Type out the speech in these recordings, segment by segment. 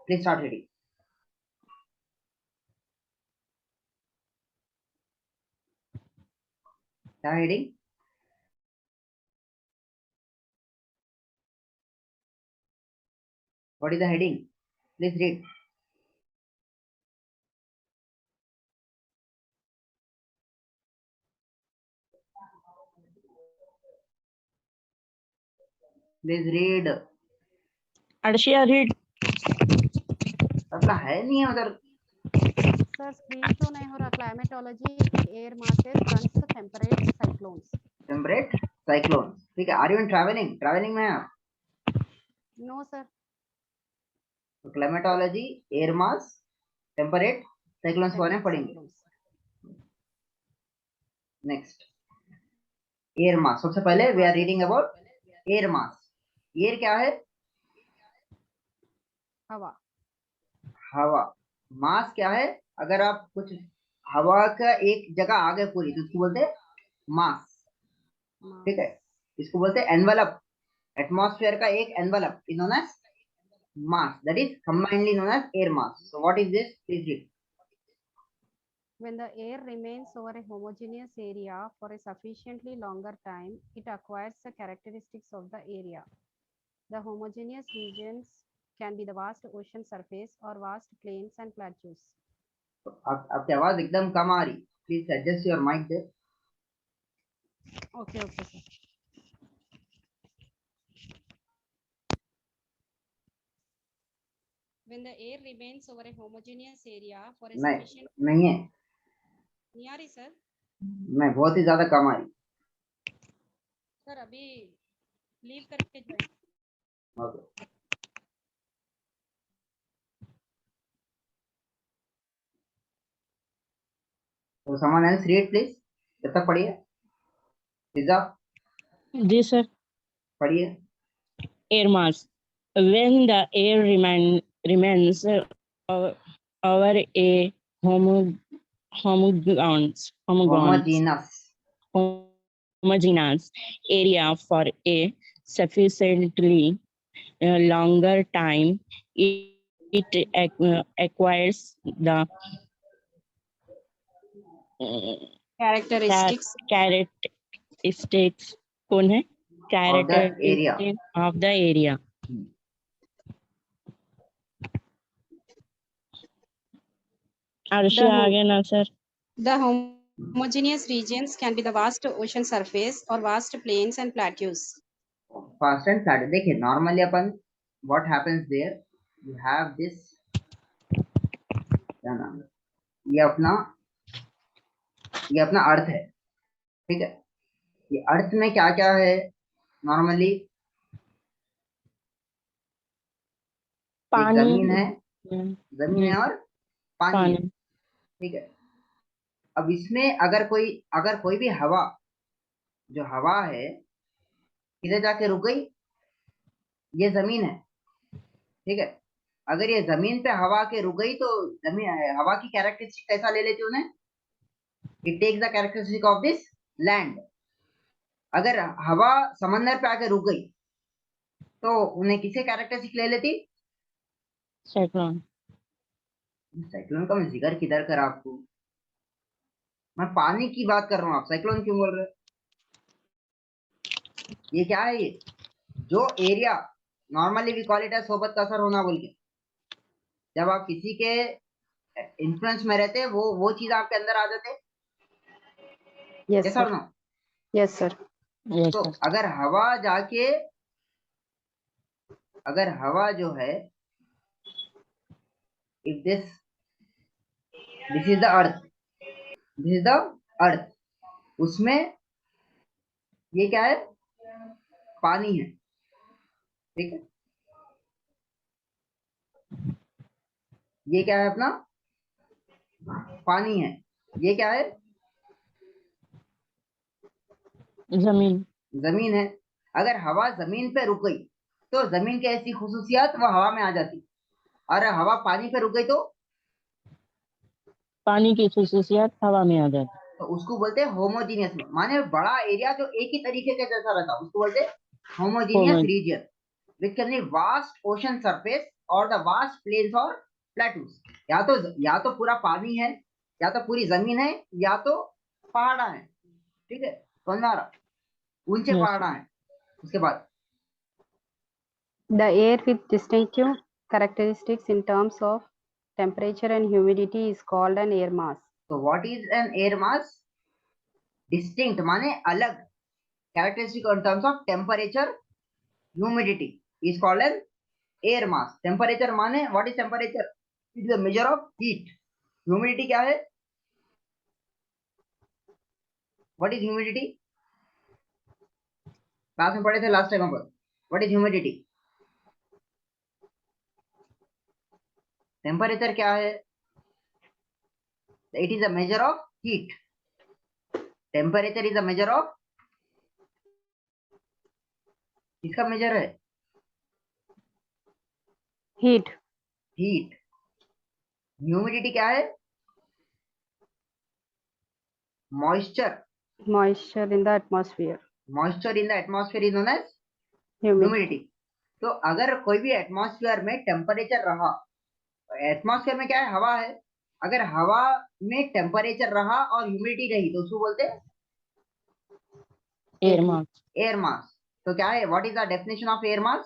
Please start reading. क्या heading? What is the heading? Please read. Please read. Arshia read. अपना है नहीं है उधर। सर स्क्रीन शो नहीं हो रहा। Climatology air masses runs temperate cyclones. Temperate cyclone, ठीक है। Are you in traveling? Traveling में आप? No sir. Climatology air mass temperate cyclones को ने पढ़ेंगे। Next air mass. सबसे पहले we are reading about air mass. Air क्या है? हवा। हवा। मास क्या है? अगर आप कुछ हवा का एक जगह आ गए पूरी तो उसको बोलते हैं मास, ठीक है। इसको बोलते हैं एनवेलप। एटमॉस्फेयर का एक envelope is known as mass, that is combinedly known as air mass. So what is this? Please read. When the air remains over a homogeneous area for a sufficiently longer time, it acquires the characteristics of the area. The homogeneous regions can be the vast ocean surface or vast plains and plateaus. आपकी आवाज एकदम कम आ रही। Please adjust your mic there. Okay, sir. When the air remains over a homogeneous area for a sufficient नहीं है, नहीं आ रही sir. मैं बहुत ही ज्यादा कम आ रही सर। अभी लीव करके जाए। ओके। तो someone else read please. जब तक पढ़िए। पिज़्ज़ा जी सर। पढ़िए। Air mass. When the air remains over a homogeneous area for a sufficiently longer time, it acquires the characteristics कौन है? of the area. Of the area. Arshia आगे ना sir. The homogeneous regions can be the vast ocean surface or vast plains and plateaus. Fast and flat. देखिए normally upon what happens there, you have this क्या नाम है, ये अपना अर्थ है, ठीक है। ये अर्थ में क्या क्या है नॉर्मली? पानी जमीन है, जमीन है और पानी है, ठीक है। अब इसमें अगर कोई भी हवा, जो हवा है किधर जाके रुक गई? ये जमीन है, ठीक है। अगर ये जमीन पे हवा के रुक गई तो जमीन हवा की कैरेक्टरिस्टिक कैसा ले लेती उन्हें? It takes the characteristic of this land. अगर हवा समंदर पे आके रुक गई तो उन्हें किसे कैरेक्टरिस्टिक ले लेती? साइक्लोन। साइक्लोन का मैं जिक्र किधर कर आपको? मैं पानी की बात कर रहा हूँ, आप साइक्लोन क्यों बोल रहे हो? ये क्या है? ये जो area normally we call it as सोबत का असर होना बोल के, जब आप किसी के इन्फ्लुएंस में रहते वो चीज आपके अंदर आ जाते। Yes sir. Yes sir. तो अगर हवा जो है, if this is the earth, उसमें ये क्या है? पानी है, ठीक है। ये क्या है अपना? पानी है। ये क्या है? जमीन है। अगर हवा जमीन पे रुक गई तो जमीन की ऐसी खुसूसियात वो हवा में आ जाती, और हवा पानी पे रुक गई तो पानी की खुसूसियात हवा में आ जाती, तो उसको बोलते हैं होमोजीनियस। माने बड़ा एरिया जो एक ही तरीके के जैसा रहता उसको बोलते हैं homogeneous region. which can be vast ocean surface or the vast plains or plateaus. या तो पूरा पानी है, या तो पूरी जमीन है, या तो पहाड़ा है। ठीक है, समझ में आ रहा? ऊंचे Yes, पहाड़ा है। उसके बाद The air with distinctive characteristics in terms of temperature and humidity is called an air mass. तो what is an air mass? Distinct माने अलग, characteristic in terms of temperature, humidity is called an air mass. Temperature माने what is temperature? It is the measure of heat. Humidity क्या है? What is humidity? Class में पढ़े थे last time अपन। What is humidity? Temperature क्या है? It is a measure of heat. Temperature is a measure of, किसका measure है? Heat. हीट। ह्यूमिडिटी क्या है? Moisture. Moisture in the atmosphere. Moisture in the atmosphere is known as Humidity. Humidity. तो अगर कोई भी एटमॉस्फेयर में टेम्परेचर रहा, एटमॉस्फेयर में क्या है? हवा है। अगर हवा में टेम्परेचर रहा और ह्यूमिडिटी रही तो उसको बोलते हैं air mass. Air mass. तो क्या है? What is the definition of air mass?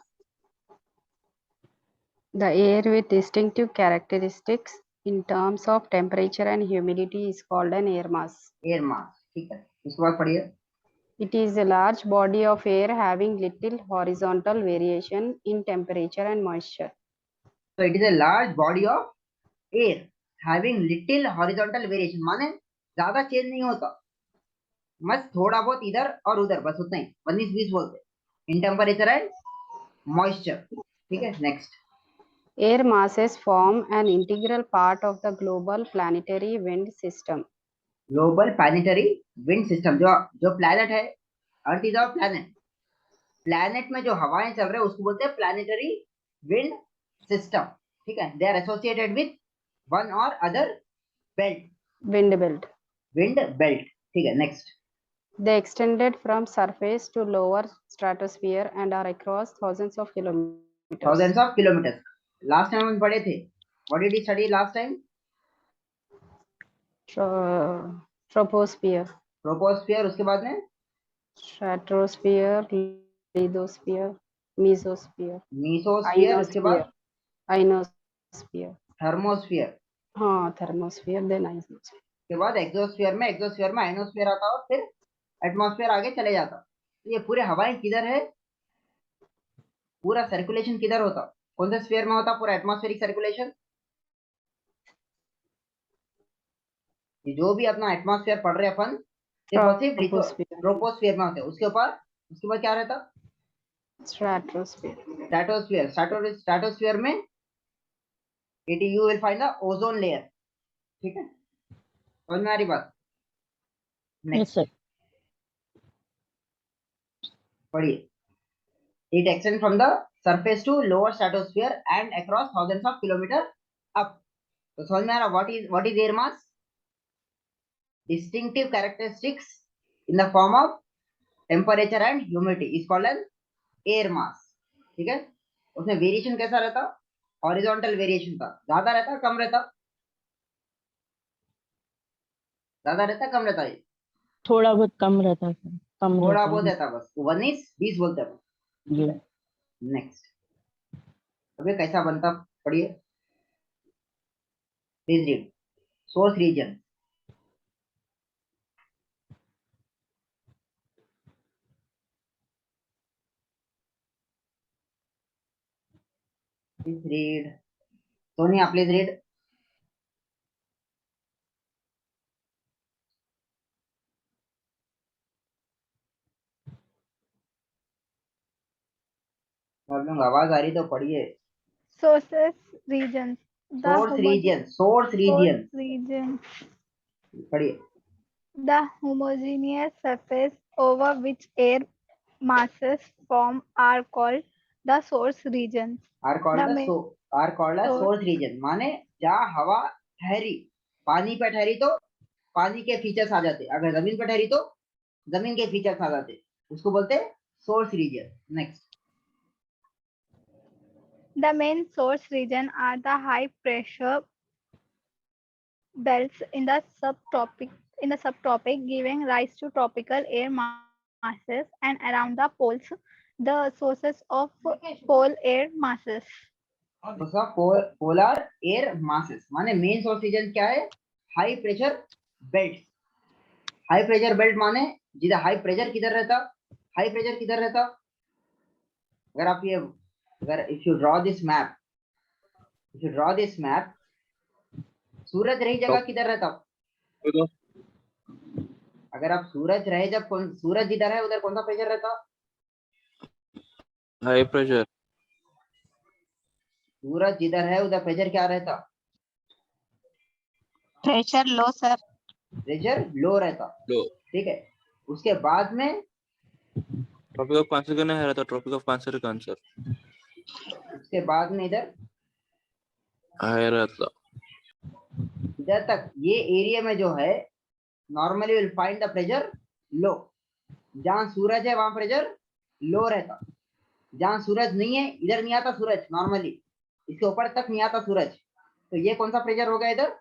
The air with distinctive characteristics in terms of temperature and humidity is called an air mass. Air mass. ठीक है, उसके बाद पढ़िए। It is a large body of air having little horizontal variation in temperature and moisture. So it is a large body of air having little horizontal variation, माने ज्यादा change नहीं होता, बस थोड़ा बहुत इधर और उधर, बस उतना ही, 19-20 बोलते इन टेम्परेचर एंड मॉइस्चर। ठीक है, next. Air masses form an integral part of the global planetary wind system. Global planetary wind system, जो जो प्लैनेट है, earth is a planet. Planet में जो हवाएं चल रहे हैं उसको बोलते हैं प्लैनेटरी विंड सिस्टम। ठीक है, they are associated with one or other belt, Wind belt. Wind belt. ठीक है, next. They extended from surface to lower stratosphere and are across thousands of kilometers. Thousands of kilometer. Last time हम पढ़े थे, what did we study last time? Troposphere. Troposphere, उसके बाद में Stratosphere, lithosphere, mesosphere, मीसोस्फियर, उसके बाद ionosphere. थर्मोस्फियर, हाँ, thermosphere, then ionosphere. के बाद एक्सोस्फियर में आइनोस्फियर आता और फिर एटमॉस्फेयर आगे चले जाता। तो ये पूरे हवाएं किधर है? पूरा सर्कुलेशन किधर होता? कौन से स्फीयर में होता पूरा एटमॉस्फेरिक सर्कुलेशन? ये जो भी अपना एटमॉस्फेयर पढ़ रहे अपन, Troposphere. ट्रोपोस्फियर में होते। उसके बाद क्या रहता? Stratosphere. स्ट्रेटोस्फियर। स्ट्रेटोस्फियर में it you will find the ozone layer. ठीक है, समझ में आ रही बात? Yes, next sir. पढ़िए। It extends from the surface to lower stratosphere and across thousands of kilometers up. तो समझ में आ रहा? what is air mass? Distinctive characteristics in the form of temperature and humidity is called as air mass. ठीक है, उसमें variation कैसा रहता? हॉरिजॉन्टल वेरिएशन था। ज्यादा रहता कम रहता? ज्यादा रहता कम रहता? ये थोड़ा बहुत कम रहता है sir. कम थोड़ा रहता बहुत है रहता, बस 19-20 बोलते हैं। जी। नेक्स्ट, अभी कैसा बनता पढ़िए। Please read. Source region, please read. Sonia please read. आप लोग आवाज आ रही तो पढ़िए। Sources regions. The source region regions. पढ़िए। The homogeneous surface over which air masses form are called the source regions. Are called The main source. सोर्स रीजन, माने जहाँ हवा ठहरी, पानी पे ठहरी तो पानी के फीचर्स आ जाते, अगर जमीन पे ठहरी तो जमीन के फीचर्स आ जाते, उसको बोलते हैं source region. Next, The main source region are the high pressure belts in the subtropic, giving rise to tropical air masses, and around the poles, the sources of pole air masses. Polar air masses माने main source region क्या है? High pressure belt. High pressure belt माने जिधर high pressure किधर रहता? High pressure किधर रहता? अगर आप ये अगर if you draw this map, सूरज रही जगह किधर रहता? अगर आप सूरज रहे जब सूरज जिधर है उधर कौन सा प्रेशर रहता? High pressure. सूरज जिधर है उधर प्रेशर क्या रहता? Pressure low sir. Pressure low रहता। ठीक है, उसके बाद में ट्रॉपिक ऑफ कैंसर का नहीं रहता, ट्रॉपिक ऑफ कैंसर का आंसर। उसके बाद में इधर हाई रहता। इधर तक ये एरिया में जो है normally will find the pressure low. जहां सूरज है वहां प्रेशर लो रहता। जहां सूरज नहीं है इधर नहीं आता सूरज, नॉर्मली इसके ऊपर तक नहीं आता सूरज, तो ये कौन सा प्रेशर हो गया? इधर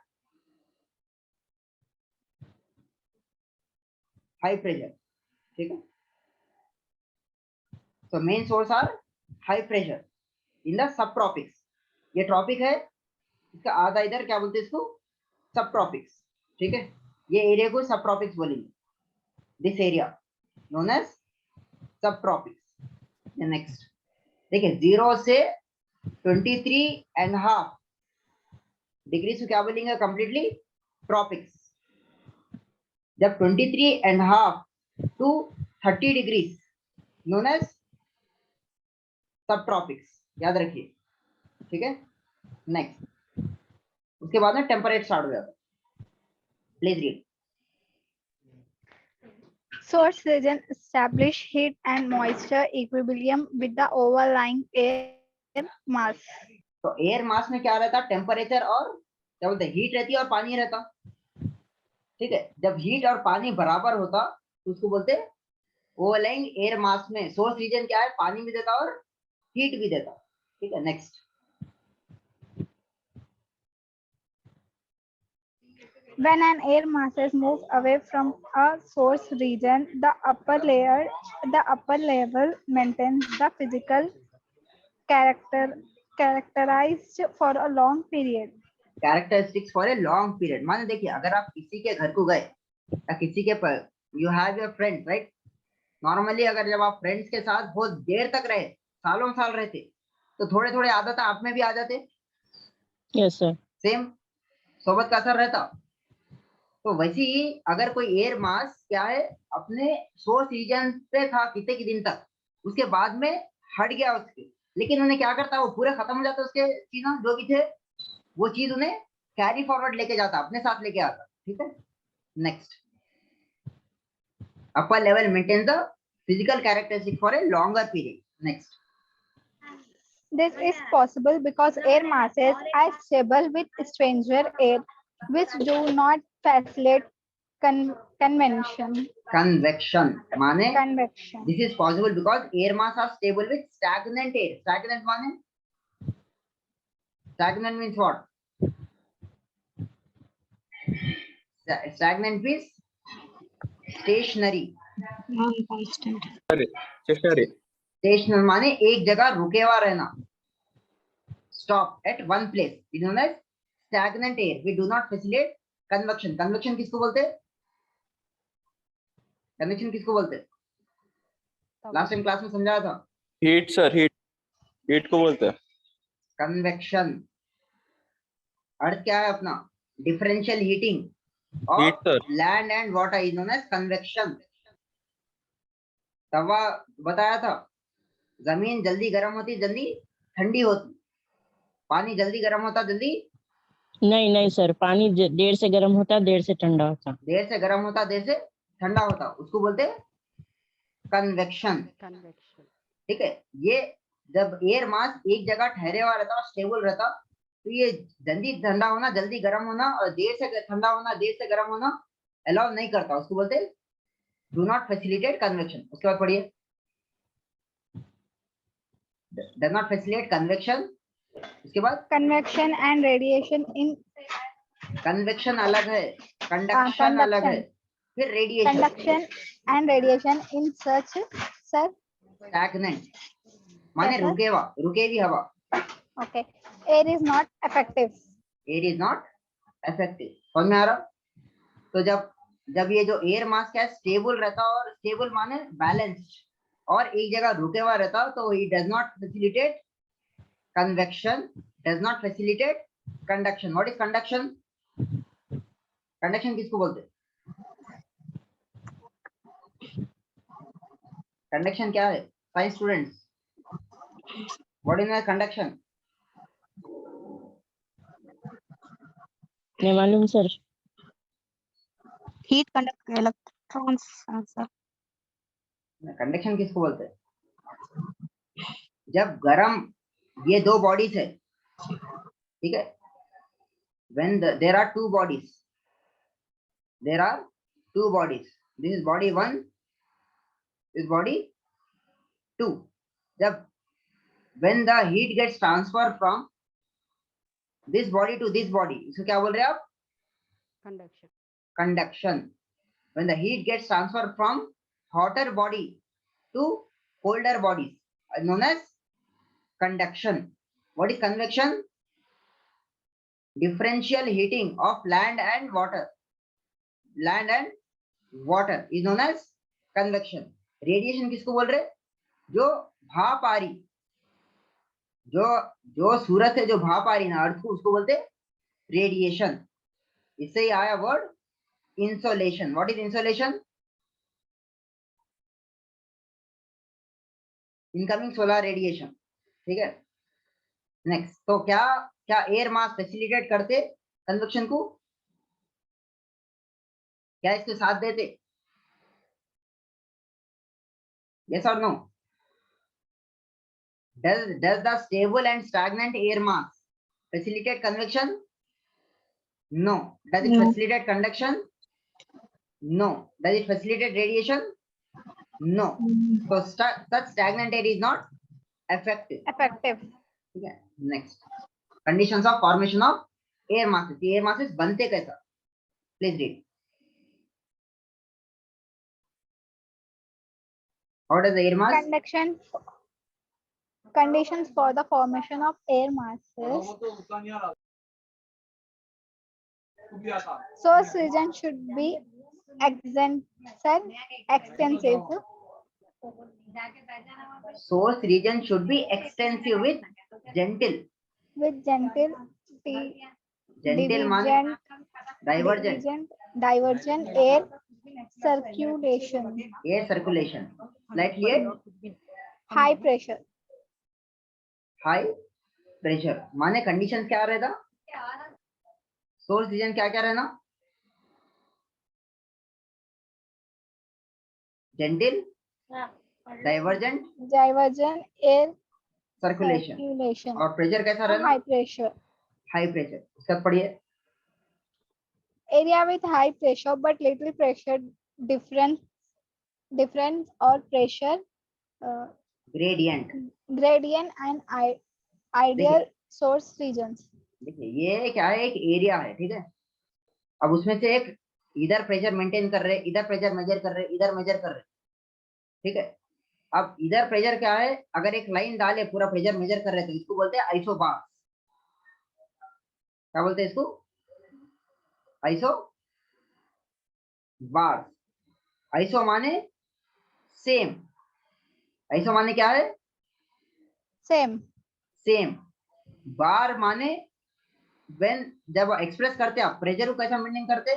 हाई प्रेशर। ठीक है, तो main source are high pressure in the subtropics. ये ट्रॉपिक है, इसका आधा इधर क्या बोलते हैं इसको? सब ट्रॉपिक्स। ठीक है, ये एरिया को सब ट्रॉपिक्स बोलेंगे। दिस एरिया नोन एज सब ट्रॉपिक्स। नेक्स्ट देखिए, 0 से 23.5 डिग्री से क्या बोलेंगे? Completely tropics. जब 23.5 to 30 डिग्री नोन एज सब ट्रॉपिक्स, याद रखिए। ठीक है, नेक्स्ट उसके बाद में टेम्परेट स्टार्ट हो जाता है। Please read. Source region establish heat and moisture equilibrium with the overlying air mass. तो एयर मास में क्या रहता? टेम्परेचर और क्या बोलते हैं, हीट रहती है और पानी रहता। ठीक है, जब हीट और पानी बराबर होता तो उसको बोलते हैं ओवरलाइंग एयर मास में सोर्स रीजन क्या है? पानी भी देता और हीट भी देता। ठीक है, next. When an air masses move away from a source region, the upper level maintains the physical characterized for a long period. Characteristics for a long period माने देखिए, अगर आप किसी के घर को गए या किसी के पर you have your friends right, normally अगर जब आप फ्रेंड्स के साथ बहुत देर तक रहे, सालों साल रहते, तो थोड़े थोड़े आदत आप में भी आ जाते। Yes sir. सेम सोबत का असर रहता। तो वैसे ही अगर कोई एयर मास क्या है अपने सोर्स रीजन पे था कितने के दिन तक, उसके बाद में हट गया उसके, लेकिन उन्हें क्या करता, वो पूरे खत्म हो जाता, उसके चीजें जो भी थे वो चीज उन्हें कैरी फॉरवर्ड लेके जाता, अपने साथ लेके आता। ठीक है, next. Upper level maintain the physical characteristic for a longer period. Next. This is possible because air masses are stable with stranger air, which do not facilitate convection. Convection माने Convection. this is possible because air mass are stable with stagnant air. Stagnant माने stagnant means what? Stagnant means stationary. Stationary माने एक जगह रुके हुआ रहना, stop at one place. It is known as stagnant air. We do not facilitate convection. Convection किसको बोलते हैं? Convection किसको बोलते हैं? लास्ट टाइम क्लास में समझाया था। हीट सर, हीट को बोलते हैं कन्वेक्शन। अर्थ क्या है अपना? Differential heating of land and water is known as convection. तवा बताया था, जमीन जल्दी गर्म होती जल्दी ठंडी होती, पानी जल्दी गर्म होता जल्दी नहीं सर, पानी देर से गर्म होता देर से ठंडा होता। देर से गर्म होता देर से ठंडा होता, उसको बोलते हैं कन्वेक्शन। ठीक है, ये जब एयर मास एक जगह ठहरे हुआ रहता, स्टेबल रहता, तो ये जल्दी ठंडा होना जल्दी गर्म होना और देर से ठंडा होना देर से गर्म होना अलाउ नहीं करता, उसको बोलते हैं डू नॉट फैसिलिटेट कन्वेक्शन। उसके बाद पढ़िए, डज नॉट फैसिलिटेट कन्वेक्शन उसके बाद convection and radiation in convection अलग है, कंडक्शन अलग है, फिर radiation, conduction and radiation in such sir stagnant माने क्या, sir? रुके हुई हवा, okay, air is not effective. Air is not effective. समझ में आ रहा? तो जब ये जो एयर मास क्या है, स्टेबल रहता है, और स्टेबल माने बैलेंस्ड, और एक जगह रुके हुआ रहता है, तो it does not facilitate convection, does not facilitate conduction. What is conduction? Conduction किसको बोलते हैं? कंडक्शन क्या है science students? What is conduction? नहीं मालूम sir. heat conduct electrons sir. Conduction किसको बोलते हैं? जब गरम, ये दो बॉडीज है, ठीक है, when there are two bodies, this is body 1, this is body 2, जब when the heat gets transferred from this body to this body, इसको क्या बोल रहे हैं आप? Conduction. Conduction. When the heat gets transferred from hotter body to colder bodies, known as conduction. What is convection? Differential heating of land and water. Land and water is known as convection. Radiation किसको बोल रहे? जो भाप आ रही, जो सूरज से जो भाप आ रही ना अर्थ को, उसको बोलते रेडिएशन। इससे ही आया word insolation. What is insolation? Incoming solar radiation. ठीक है, नेक्स्ट। तो क्या एयर मास फैसिलिटेट करते कन्वेक्शन को? क्या इसके साथ देते? यस और no? Does the stable and stagnant air mass facilitate convection? No. Does it facilitate conduction? No. Does it facilitate radiation? No. So such stagnant air is not effective. ठीक है, next. Conditions of formation of air masses. Air masses बनते कैसा? Please read. How does the air mass? Conditions for the formation of air masses. Source region should be extensive. Source region should be extensive with gentle. With gentle माने divergent air circulation. Air circulation. Slightly high pressure. High pressure माने condition क्या रहता? Source region क्या रहना? Gentle, divergent air circulation. और pressure कैसा रहना? High pressure. उसका पढ़िए। Area with high pressure but little pressure difference और pressure gradient and ideal source regions. देखिए ये क्या है, एक एरिया है, ठीक है। अब उसमें से एक इधर प्रेशर मेंटेन कर रहे, इधर प्रेशर मेजर कर रहे, इधर मेजर कर रहे, ठीक है। अब इधर प्रेशर क्या है, अगर एक लाइन डाले पूरा प्रेशर मेजर कर रहे तो इसको बोलते हैं आइसोबार। क्या बोलते हैं इसको? आइसोबार। आइसो माने सेम। आइसो माने क्या है? सेम। बार माने व्हेन जब एक्सप्रेस करते आप प्रेशर को कैसा मेंटेन करते,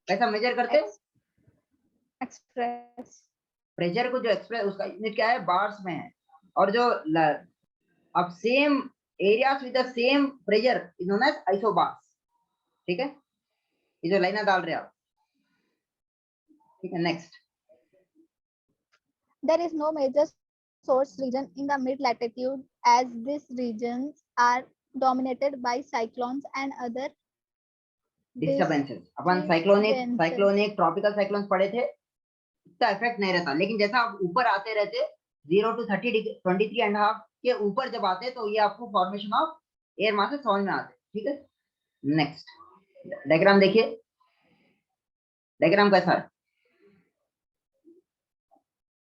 कैसा मेजर करते? एक्सप्रेस। प्रेशर को जो एक्सप्रेस उसका यूनिट क्या है? बार्स में है। और जो अब same areas with the same pressure is known as isobars. ठीक है, ये जो लाइनें डाल रहे हैं आप, ठीक है। Next, there is no major source region in the mid latitude as these regions are dominated by cyclones and other disturbances. Upon cyclonic tropical cyclones पढ़े थे, इतना इफेक्ट नहीं रहता। लेकिन जैसा आप ऊपर आते रहते 0 to 23.5 के ऊपर जब आते तो ये आपको फॉर्मेशन ऑफ एयर मासेस समझ में आते हैं, ठीक है। नेक्स्ट डायग्राम देखिए, डायग्राम कैसा है।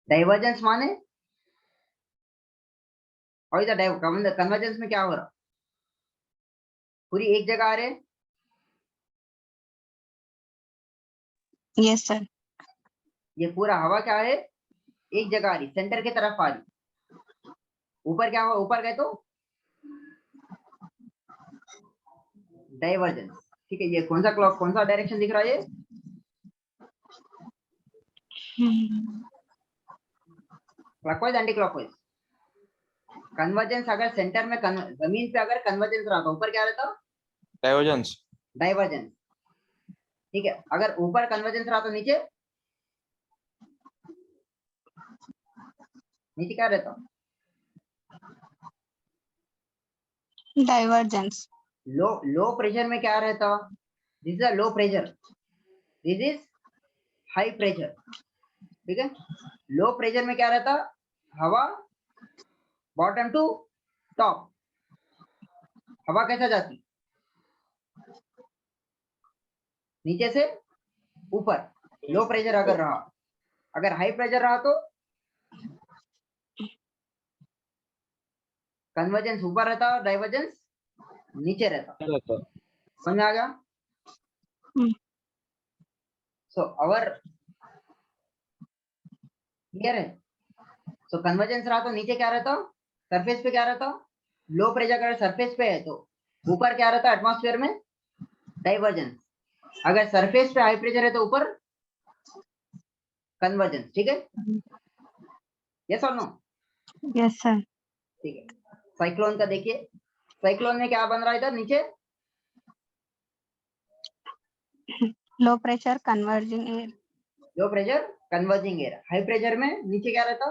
डाइवर्जेंस माने और इधर कन्वर्जेंस में क्या हो रहा, पूरी एक जगह आ रहे, Yes, sir. ये पूरा हवा क्या है, एक जगह आ रही, सेंटर की तरफ आ रही। ऊपर क्या हुआ, ऊपर गए तो डाइवर्जेंस, ठीक है। ये कौन सा क्लॉक, कौन सा डायरेक्शन दिख रहा है, ये क्लॉकवाइज एंटी क्लॉकवाइज। कन्वर्जेंस अगर सेंटर में जमीन पे अगर कन्वर्जेंस रहा तो ऊपर क्या रहता, डाइवर्जेंस। डाइवर्जेंस, ठीक है। अगर ऊपर कन्वर्जेंस रहा तो नीचे, नीचे क्या रहता, Divergence. लो प्रेशर में क्या रहता, this is low pressure, this is high pressure, ठीक है। लो प्रेशर में क्या रहता, हवा बॉटम टू टॉप, हवा कैसा जाती, नीचे से ऊपर। लो प्रेशर अगर रहा, अगर हाई प्रेशर रहा तो कन्वर्जेंस ऊपर रहता और डाइवर्जेंस नीचे रहता। समझ में आ गया। सो अवर क्लियर है। सो कन्वर्जेंस रहा तो नीचे क्या रहता, सरफेस पे क्या रहता, लो प्रेशर अगर सरफेस पे है तो ऊपर क्या रहता, एटमॉस्फेयर में डाइवर्जेंस। अगर सरफेस पे हाई प्रेशर है तो ऊपर कन्वर्जेंस, ठीक है। यस और नो, Yes, sir. ठीक है। साइक्लोन का देखिए, साइक्लोन में क्या बन रहा है, इधर नीचे Low pressure converging air. Low pressure converging air, high pressure में नीचे क्या रहता,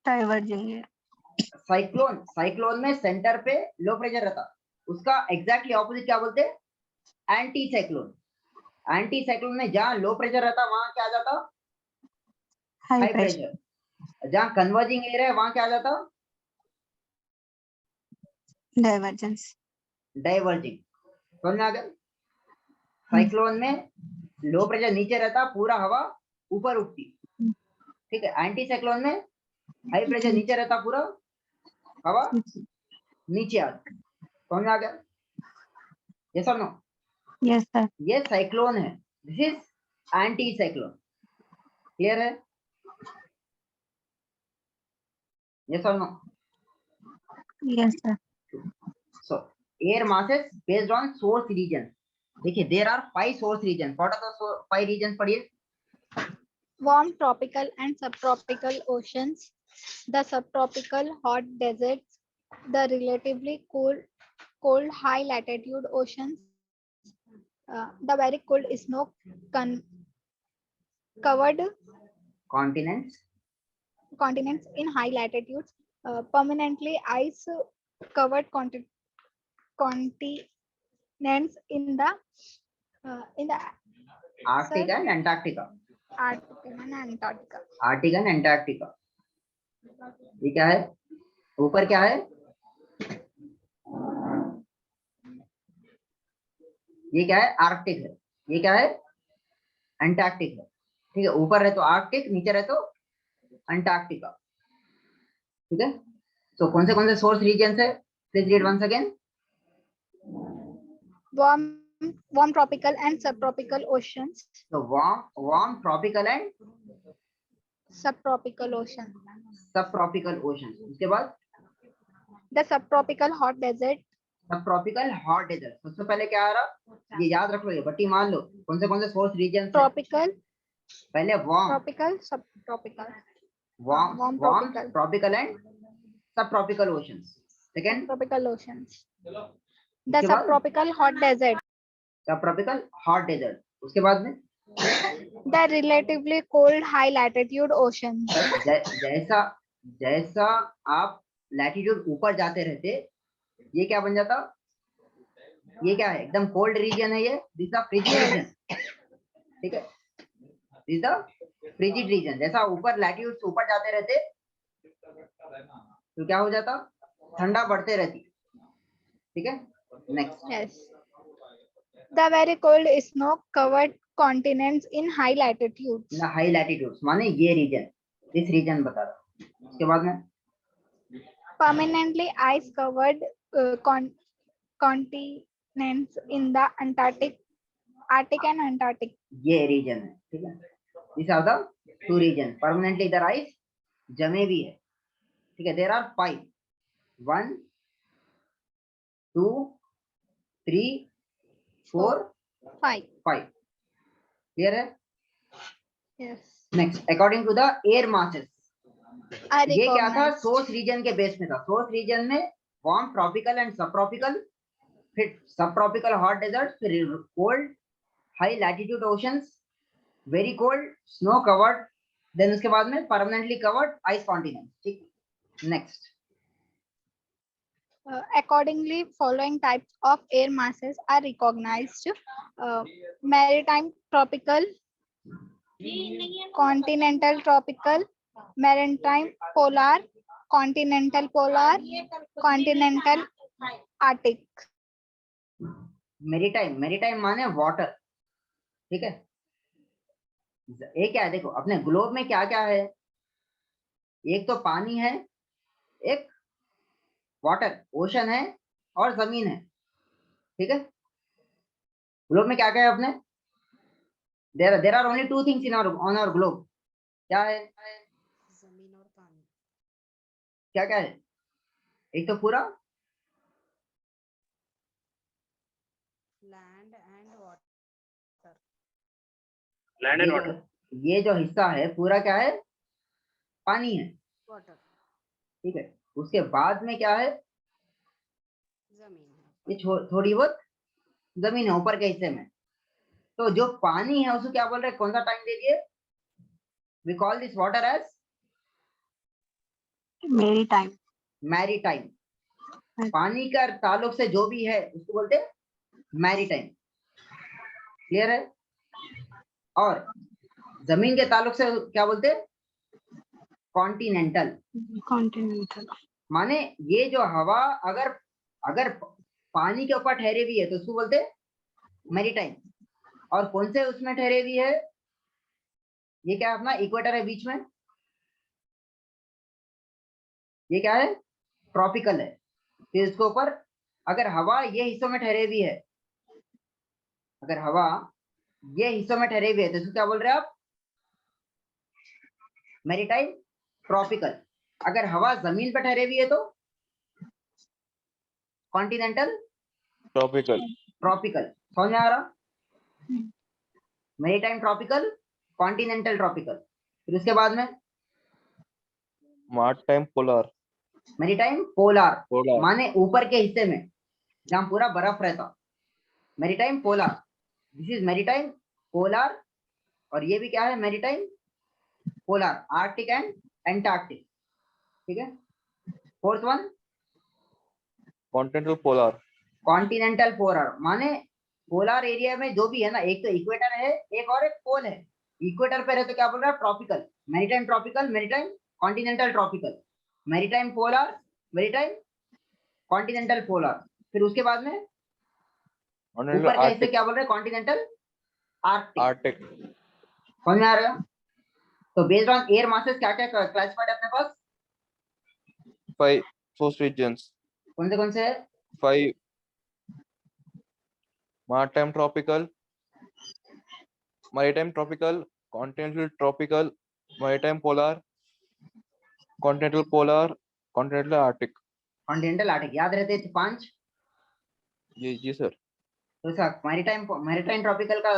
Diverging air. साइक्लोन में सेंटर पे लो प्रेशर रहता, उसका एग्जैक्टली ऑपोजिट क्या बोलते हैं, एंटी साइक्लोन। एंटी साइक्लोन में जहां लो प्रेशर रहता वहां क्या आ जाता, High हाई pressure. प्रेशर। जहां कन्वर्जिंग एयर है वहां क्या आ जाता, Divergence. डाइवर्जिंग। समझ में आ गया। साइक्लोन में लो प्रेशर नीचे रहता, पूरा हवा ऊपर उठती, ठीक है। एंटी साइक्लोन में हाई प्रेशर नीचे रहता, पूरा हवा नीचे आती। समझ में आ गया। यस और नो, Yes, sir. ये साइक्लोन है, this is anticyclone. Clear है, यस और no. Yes, sir. So air masses based on source region, देखिए there are 5 source region। What are the 5 regions, पढ़िए। Warm tropical and subtropical oceans, the subtropical hot deserts, the relatively cold high latitude oceans, the very cold snow covered continents, continents in high latitudes, permanently ice covered continents in the Arctic and Antarctica, Arctic and Antarctica. Arctic and Antarctica. ये क्या है, ऊपर क्या है, ये क्या है, Arctic है, ये क्या है, अंटार्कटिक है, ठीक है। ऊपर है तो आर्कटिक, नीचे रहे तो अंटार्कटिका, ठीक है। सो कौन से सोर्स रीजन है, please read once again. Warm tropical and subtropical oceans. तो warm tropical and Subtropical ocean. Subtropical ocean, उसके बाद The subtropical hot desert. Subtropical hot desert. सबसे पहले क्या आ रहा, ये याद रख लो, ये बट्टी मान लो, कौन से सोर्स रीजन है। Tropical. पहले warm, Tropical. Subtropical. Warm Warm warm tropical. Tropical and subtropical oceans. Second, Tropical oceans. The उसके बाद subtropical hot desert. Subtropical hot desert, उसके बाद में The relatively cold high latitude oceans. जैसा जैसा आप लैटिट्यूड ऊपर जाते रहते, ये क्या बन जाता, ये क्या है, एकदम कोल्ड रीजन है, ये दिस द फ्रिजिड रीजन, ठीक है। This the frigid region. जैसा ऊपर लैटिट्यूड ऊपर जाते रहते तो क्या हो जाता, ठंडा बढ़ते रहती, ठीक है, next. Yes. The very cold snow-covered continents in high latitudes. High latitudes माने ये रीजन, इस रीजन बता रहा हूँ। उसके बाद में Permanently ice-covered continents in the Arctic and Antarctic. ये रीजन है, ठीक है। This are the two region permanently इधर आइस जमे भी है, ठीक है। There are 5, 1 2 3 4 5. 5, क्लियर है। Yes. Next, according to the air masses, Are ये क्या था, recognized. सोर्स रीजन के बेस में था। सोर्स रीजन में warm tropical and subtropical, फिर सब ट्रॉपिकल हॉट डेजर्ट, फिर cold high latitude oceans, very cold snow covered, then उसके बाद में परमानेंटली कवर्ड आइस कॉन्टिनेंट, ठीक। Next, Accordingly, following types of air masses are recognized: maritime tropical, continental tropical, maritime polar, continental polar, continental Arctic. Maritime, maritime माने water, ठीक है। ये क्या है, देखो अपने ग्लोब में क्या क्या है, एक तो पानी है, एक वाटर ओशन है, और जमीन है, ठीक है। ग्लोब में क्या क्या है अपने, there are only 2 things in on our globe. क्या है, जमीन और पानी। क्या क्या है, एक तो पूरा land and water. Land and water. ये जो हिस्सा है पूरा क्या है, पानी है, वाटर। ठीक है। उसके बाद में क्या है, जमीन है। ये थोड़ी बहुत जमीन है ऊपर के हिस्से में। तो जो पानी है उसको क्या बोल रहे हैं, कौन सा टाइम दे दिए, we call this water as Maritime. Maritime. पानी का ताल्लुक से जो भी है उसको बोलते हैं मैरीटाइम, क्लियर है। और जमीन के ताल्लुक से क्या बोलते हैं, कॉन्टिनेंटल। Continental. माने ये जो हवा अगर अगर पानी के ऊपर ठहरे हुई है तो उसको बोलते हैं मैरीटाइम। और कौन से उसमें ठहरे हुई है, ये क्या है अपना इक्वेटर है बीच में, ये क्या है ट्रॉपिकल है। फिर इसके ऊपर अगर हवा ये हिस्सों में ठहरे हुई है, अगर हवा ये हिस्सों में ठहरे हुए है तो इसको क्या बोल रहे हैं आप, मैरीटाइम ट्रॉपिकल। अगर हवा जमीन पर ठहरे हुई है तो कॉन्टिनेंटल ट्रॉपिकल। ट्रॉपिकल। समझ में आ रहा, मैरीटाइम ट्रॉपिकल, कॉन्टिनेंटल ट्रॉपिकल। फिर उसके बाद में मार्टाइम पोलर। Maritime polar, polar. माने ऊपर के हिस्से में जहां पूरा बर्फ रहता, maritime polar. This is maritime polar. और ये भी क्या है, maritime polar, Arctic and Antarctic, ठीक है। Fourth one continental polar. Continental polar, माने पोलर एरिया में जो भी है ना, एक तो इक्वेटर है, एक और एक पोल है। इक्वेटर पे रहे तो क्या बोल रहा है, tropical, maritime tropical, maritime continental tropical, maritime polar, maritime continental polar. फिर उसके बाद में ऊपर के हिस्से क्या बोल रहे हैं, कॉन्टिनेंटल आर्कटिक। आर्टिक। समझ में आ रहा है। तो बेस्ड ऑन एयर मासेस क्या क्या क्लासिफाइड है अपने पास, 5 सोर्स रीजन्स। कौन से है, 5 maritime tropical, maritime tropical, continental tropical, maritime polar, continental polar, continental arctic। Continental arctic याद रहते थे 5। जी सर। तो सर मैरीटाइम ट्रॉपिकल का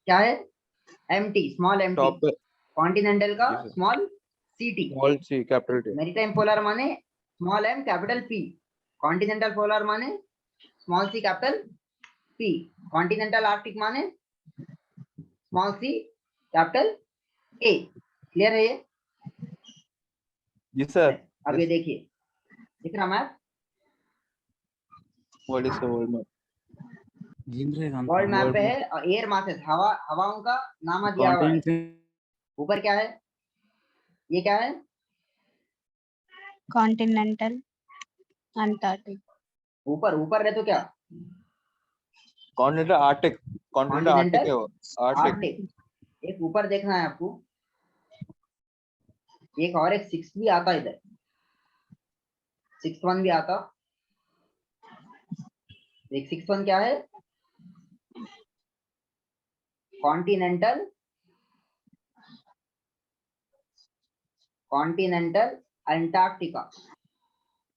क्या है, MT, small MT. Top continental का जी sir. Small CT. Small C capital T. Maritime polar माने small M capital P. Continental polar माने small C capital P. Continental arctic माने small C capital A. Clear है ये, जी sir. अब ये देखिए, दिख रहा map, world is world map. World map पे है। और एयर मासेस, हवाओं का नामा दिया हुआ है। ऊपर क्या है, ये क्या है, Continental Antarctic. ऊपर ऊपर रहे तो क्या? कॉन्टिनेंटल आर्टिक, कॉन्टिनेंटल आर्टिक है वो, आर्टिक। आर्टिक। एक ऊपर देखना है आपको, एक और एक सिक्स भी आता इधर, 6th 1 भी आता। एक 6th 1 क्या है? Continental, continental Antarctica,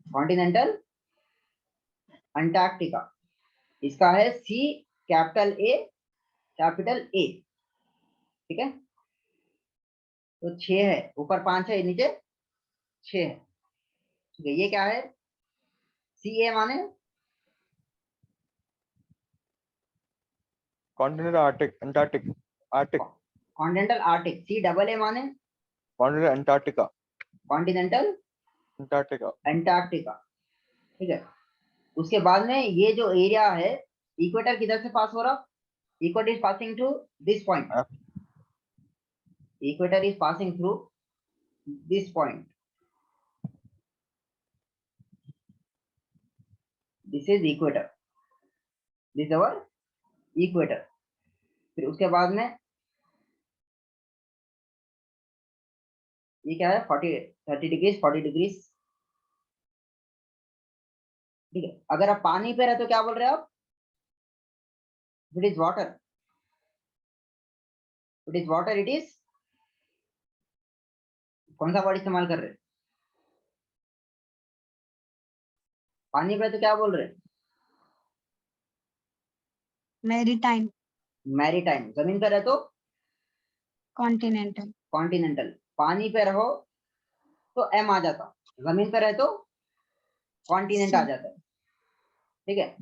continental Antarctica. इसका है सी कैपिटल ए, कैपिटल ए। ठीक है, तो 6 है, ऊपर 5 है, नीचे 6 है। ठीक है, ये क्या है? सी ए माने continental Arctic, Antarctic, Arctic, continental Arctic. C double A माने continental Antarctica, continental Antarctica. Antarctica. ठीक है, उसके बाद में ये जो एरिया है, इक्वेटर किधर से पास हो रहा? Equator is passing through this point, equator is passing through this point, this is equator, this our equator. फिर उसके बाद में ये क्या है? 30 डिग्रीज, 40 डिग्रीज। ठीक है, अगर आप पानी पे रहे तो क्या बोल रहे हैं आप? It is water, it is water, it is, कौन सा वर्ड इस्तेमाल कर रहे हैं? पानी पे तो क्या बोल रहे हैं? Maritime. मैरीटाइम। जमीन पे रहे तो Continental. कॉन्टिनेंटल। पानी पे रहो तो एम आ जाता, जमीन पे रहे तो कॉन्टिनेंट आ जाता है। ठीक है,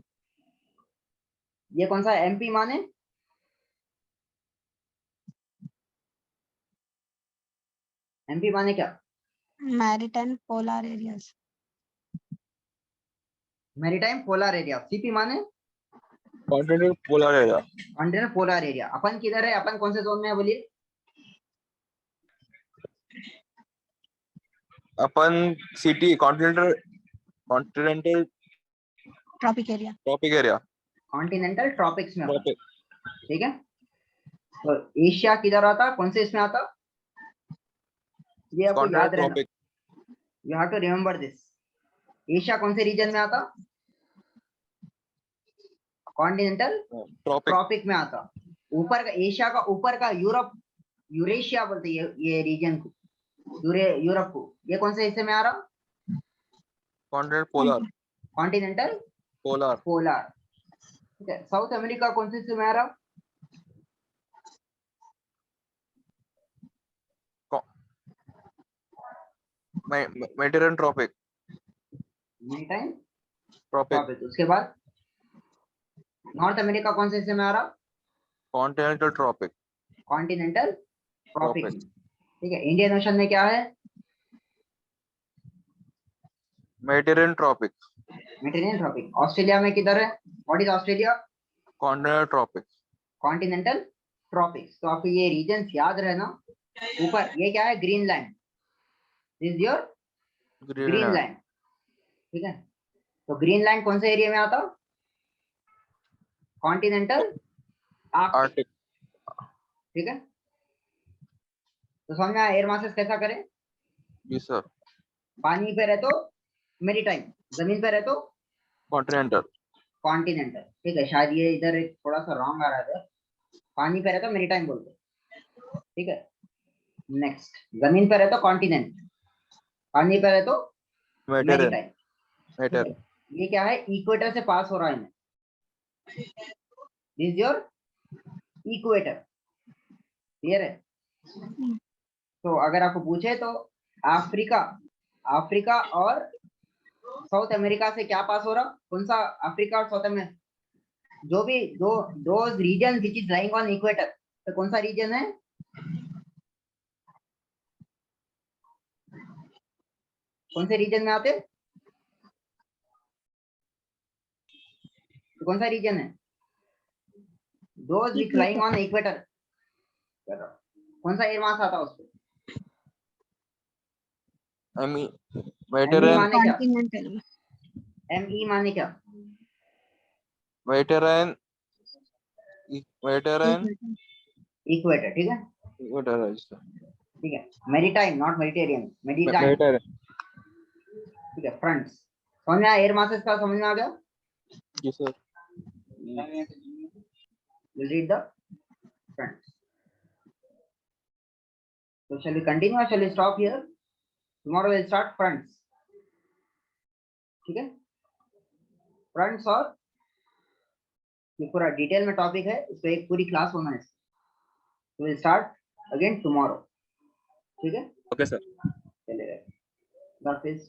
ये कौन सा? एमपी माने एमपी माने क्या? Maritime polar areas. Maritime polar area. CP माने continental polar area. Continental polar area. अपन किधर है? अपन कौन से जोन में है बोलिए? अपन city, continental, continental Tropic area. Tropic area, continental tropics में अपन। ट्रॉपिक। ठीक है, तो एशिया किधर आता? कौन से इसमें आता? ये आपको याद रहना, tropic, you have to remember this. Asia कौन से रीजन में आता? कॉन्टिनेंटल ट्रॉपिक, ट्रॉपिक में आता। ऊपर का एशिया का ऊपर का यूरोप, यूरेशिया बोलते हैं ये रीजन को, यूरोप को। ये कौन से हिस्से में आ रहा? Continental polar, continental polar, polar. ठीक है, साउथ अमेरिका कौन से हिस्से में आ रहा? Mediterranean tropic, maritime tropic, tropic. उसके बाद नॉर्थ अमेरिका कौन से हिस्से में आ रहा? Continental tropic, continental tropic. Tropic. ठीक है, इंडियन ओशन में क्या है? Mediterranean tropic, Mediterranean tropic. Australia में किधर है? What is Australia? Continental tropic, continental tropics. तो आपको ये रीजन याद रहना। ऊपर ये क्या है? Greenland, this is your Greenland. ठीक है, तो ग्रीनलैंड कौन से एरिया में आता? Continental Arctic. आर्टिक। ठीक है, तो समझ में आया एयर मासेस कैसा करें? जी सर। पानी पे रहे तो मेरीटाइम, जमीन पे रहे तो कॉन्टिनेंटल, कॉन्टिनेंटल। ठीक है, शायद ये इधर एक थोड़ा सा रॉन्ग आ रहा है। पानी पे रहे तो मेरीटाइम बोलते। ठीक है, नेक्स्ट, जमीन पे रहे तो कॉन्टिनेंट, पानी पे रहे तो मेडिटेरियन, मेरीटाइम। मेडिटेरियन। ये क्या है? इक्वेटर से पास हो रहा है इनमें, दिस योर इक्वेटर। क्लियर है? तो अगर आपको पूछे तो अफ्रीका, अफ्रीका और साउथ अमेरिका से क्या पास हो रहा? कौन सा? अफ्रीका और साउथ अमेरिका, जो भी दो region which is lying on equator, तो कौन सा रीजन है? कौन से रीजन में आते? तो कौन सा रीजन है? Those which lying on equator. कौन सा एयर मास आता उसको? मेडिटेरियन, माने क्या? Continental. एमई माने क्या? Mediterranean, Mediterranean, इक्वेटर, ठीक है, Mediterranean. ठीक है, maritime not Mediterranean, maritime, Mediterranean. ठीक है, फ्रंट्स। समझ में आया? एयर मासेस का समझ में आ गया? Yes, sir. We'll read the fronts. So shall we continue or shall we stop here? Tomorrow we'll start fronts. ठीक है, फ्रंट्स, और ये पूरा डिटेल में टॉपिक है, इस पे एक पूरी क्लास होना है। So we'll start again tomorrow. ठीक है, Okay, sir. चलेगा। God bless.